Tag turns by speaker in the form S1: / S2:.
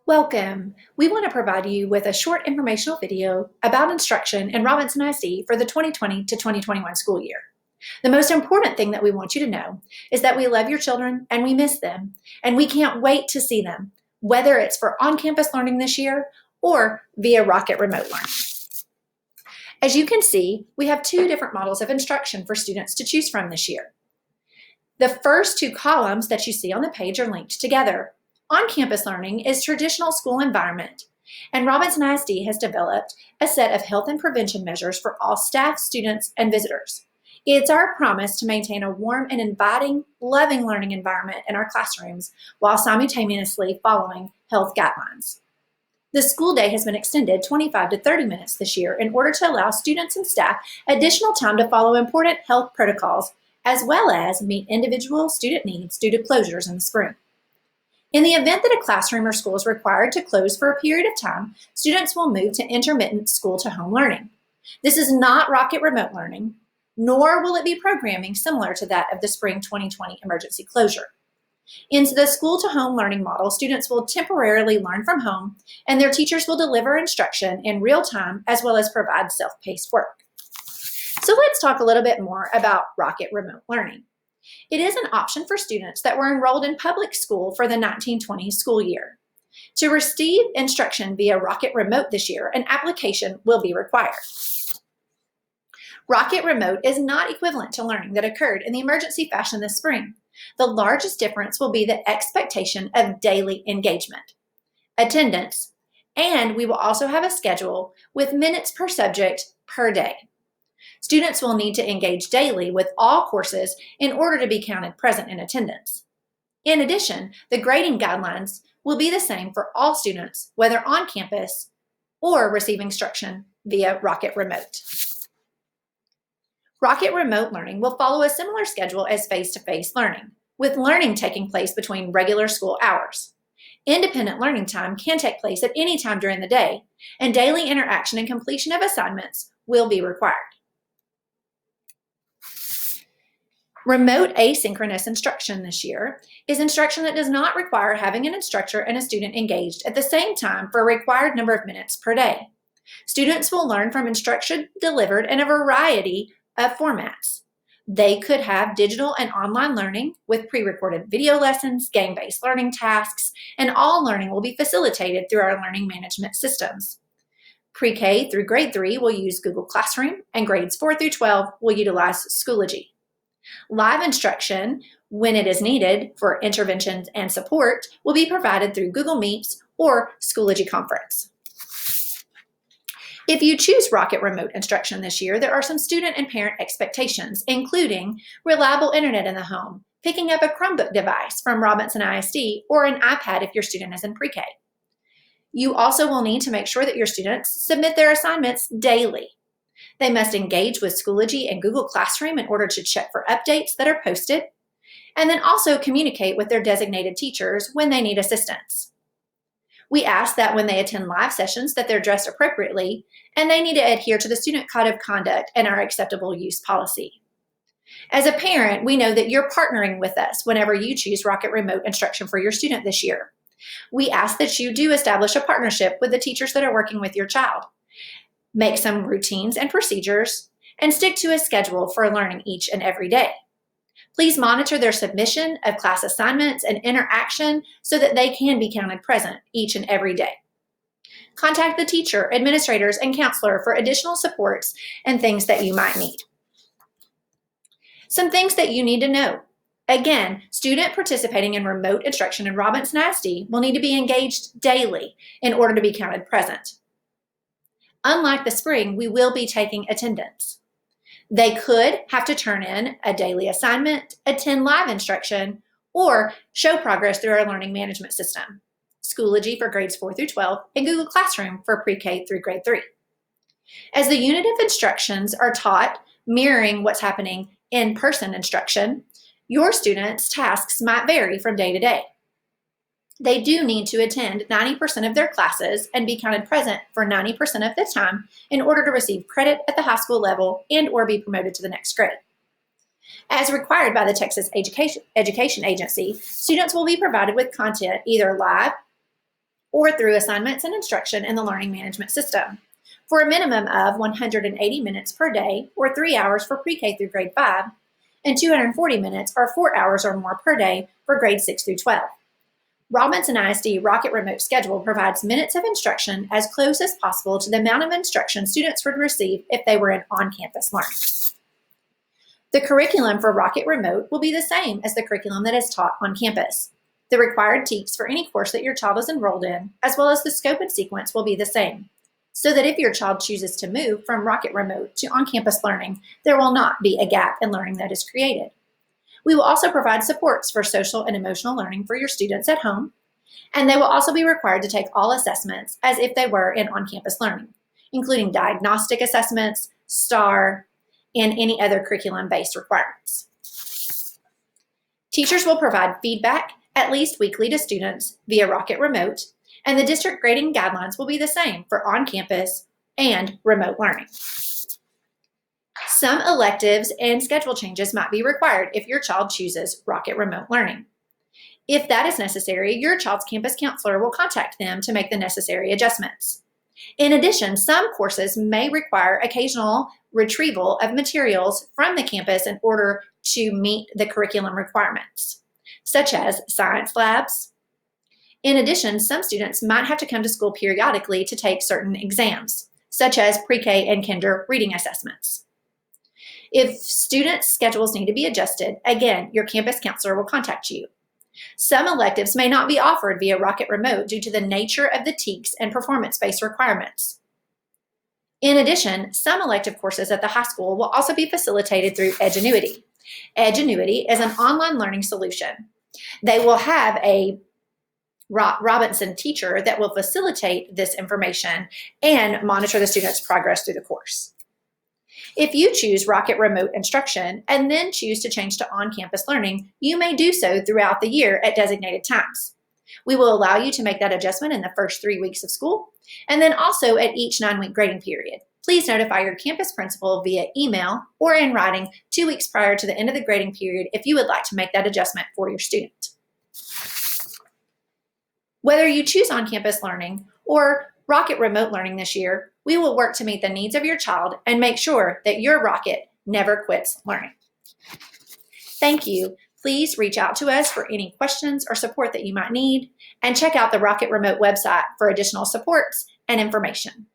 S1: Welcome! We want to provide you with a short informational video about instruction in Robinson ISD for the 2020 to 2021 school year. The most important thing that we want you to know is that we love your children and we miss them, and we can't wait to see them, whether it's for on-campus learning this year or via Rocket Remote Learning. As you can see, we have two different models of instruction for students to choose from this year. The first two columns that you see on the page are linked together. On-campus learning is traditional school environment, and Robinson ISD has developed a set of health and prevention measures for all staff, students, and visitors. It's our promise to maintain a warm and inviting, loving learning environment in our classrooms while simultaneously following health guidelines. The school day has been extended 25 to 30 minutes this year in order to allow students and staff additional time to follow important health protocols, as well as meet individual student needs due to closures in the spring. In the event that a classroom or school is required to close for a period of time, students will move to intermittent school-to-home learning. This is not Rocket Remote Learning, nor will it be programming similar to that of the spring 2020 emergency closure. In the school-to-home learning model, students will temporarily learn from home, and their teachers will deliver instruction in real time as well as provide self-paced work. So let's talk a little bit more about Rocket Remote Learning. It is an option for students that were enrolled in public school for the 1920 school year. To receive instruction via Rocket Remote this year, an application will be required. Rocket Remote is not equivalent to learning that occurred in the emergency fashion this spring. The largest difference will be the expectation of daily engagement, attendance, and we will also have a schedule with minutes per subject per day. Students will need to engage daily with all courses in order to be counted present in attendance. In addition, the grading guidelines will be the same for all students, whether on campus or receive instruction via Rocket Remote. Rocket Remote Learning will follow a similar schedule as face-to-face learning, with learning taking place between regular school hours. Independent learning time can take place at any time during the day, and daily interaction and completion of assignments will be required. Remote asynchronous instruction this year is instruction that does not require having an instructor and a student engaged at the same time for a required number of minutes per day. Students will learn from instruction delivered in a variety of formats. They could have digital and online learning with pre-recorded video lessons, game-based learning tasks, and all learning will be facilitated through our learning management systems. Pre-K through grade 3 will use Google Classroom, and grades 4 through 12 will utilize Schoology. Live instruction, when it is needed for interventions and support, will be provided through Google Meets or Schoology Conference. If you choose Rocket Remote Instruction this year, there are some student and parent expectations, including reliable internet in the home, picking up a Chromebook device from Robinson ISD, or an iPad if your student is in pre-K. You also will need to make sure that your students submit their assignments daily. They must engage with Schoology and Google Classroom in order to check for updates that are posted, and then also communicate with their designated teachers when they need assistance. We ask that when they attend live sessions that they're dressed appropriately, and they need to adhere to the Student Code of Conduct and our acceptable use policy. As a parent, we know that you're partnering with us whenever you choose Rocket Remote Instruction for your student this year. We ask that you do establish a partnership with the teachers that are working with your child. Make some routines and procedures, and stick to a schedule for learning each and every day. Please monitor their submission of class assignments and interaction so that they can be counted present each and every day. Contact the teacher, administrators, and counselor for additional supports and things that you might need. Some things that you need to know. Again, student participating in remote instruction in Robinson ISD will need to be engaged daily in order to be counted present. Unlike the spring, we will be taking attendance. They could have to turn in a daily assignment, attend live instruction, or show progress through our learning management system, Schoology for grades 4 through 12, and Google Classroom for pre-K through grade 3. As the unit of instructions are taught mirroring what's happening in person instruction, your students' tasks might vary from day to day. They do need to attend 90% of their classes and be counted present for 90% of the time in order to receive credit at the high school level and or be promoted to the next grade. As required by the Texas Education Agency, students will be provided with content either live or through assignments and instruction in the learning management system, for a minimum of 180 minutes per day, or 3 hours for pre-K through grade 5, and 240 minutes or 4 hours or more per day for grades 6 through 12. Robinson ISD Rocket Remote Schedule provides minutes of instruction as close as possible to the amount of instruction students would receive if they were in on-campus learning. The curriculum for Rocket Remote will be the same as the curriculum that is taught on campus. The required TEKS for any course that your child is enrolled in, as well as the scope and sequence, will be the same, so that if your child chooses to move from Rocket Remote to on-campus learning, there will not be a gap in learning that is created. We will also provide supports for social and emotional learning for your students at home, and they will also be required to take all assessments as if they were in on-campus learning, including diagnostic assessments, STAR, and any other curriculum-based requirements. Teachers will provide feedback at least weekly to students via Rocket Remote, and the district grading guidelines will be the same for on-campus and remote learning. Some electives and schedule changes might be required if your child chooses Rocket Remote Learning. If that is necessary, your child's campus counselor will contact them to make the necessary adjustments. In addition, some courses may require occasional retrieval of materials from the campus in order to meet the curriculum requirements, such as science labs. In addition, some students might have to come to school periodically to take certain exams, such as pre-K and kinder reading assessments. If students' schedules need to be adjusted, again, your campus counselor will contact you. Some electives may not be offered via Rocket Remote due to the nature of the TEKS and performance-based requirements. In addition, some elective courses at the high school will also be facilitated through Edgenuity. Edgenuity is an online learning solution. They will have a Robinson teacher that will facilitate this information and monitor the students' progress through the course. If you choose Rocket Remote Instruction and then choose to change to on-campus learning, you may do so throughout the year at designated times. We will allow you to make that adjustment in the first 3 weeks of school, and then also at each 9-week grading period. Please notify your campus principal via email or in writing 2 weeks prior to the end of the grading period if you would like to make that adjustment for your student. Whether you choose on-campus learning or Rocket Remote Learning this year, we will work to meet the needs of your child and make sure that your Rocket never quits learning. Thank you. Please reach out to us for any questions or support that you might need, and check out the Rocket Remote website for additional supports and information.